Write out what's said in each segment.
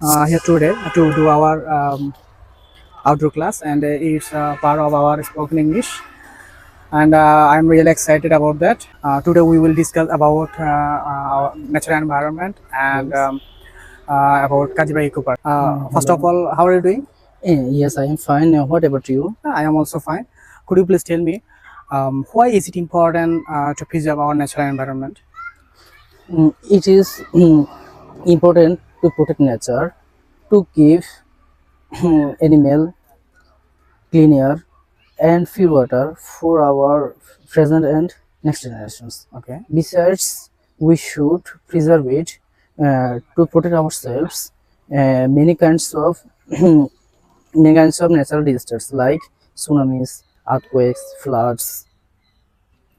here today to do our outdoor class, and it's part of our spoken English. And I'm really excited about that. Today we will discuss about our natural environment and Yes. about Kajira Eco Park. First of Hello. all, how are you doing? Yes, I am fine. What about you? I am also fine. Could you please tell me why is it important to preserve our natural environment? It is important to protect nature, to keep animal clean air and pure water for our present and next generations. Okay. Besides, we should preserve it to protect ourselves. Many kinds of natural disasters like tsunamis, earthquakes, floods,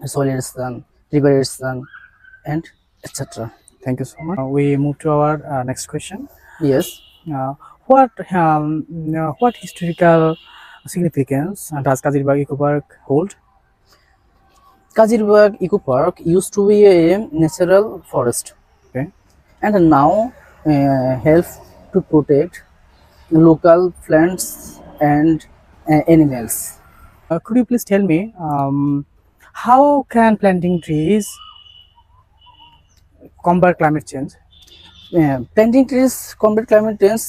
soil erosion, river erosion, and etc. Thank you so much. We move to our next question. Yes, Uh, what historical significance does Kaziribag Eco Park hold? Kazirwag Eco Park used to be a natural forest Okay. and now help to protect local plants and animals. Could you please tell me how can planting trees combat climate change? Planting trees combat climate change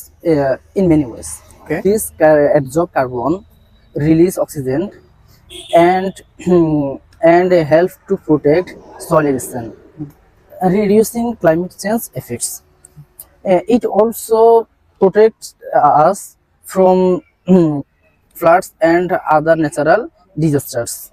in many ways. Okay. Trees absorb carbon, release oxygen, and and help to protect soil erosion, reducing climate change effects. It also protects us from floods and other natural disasters.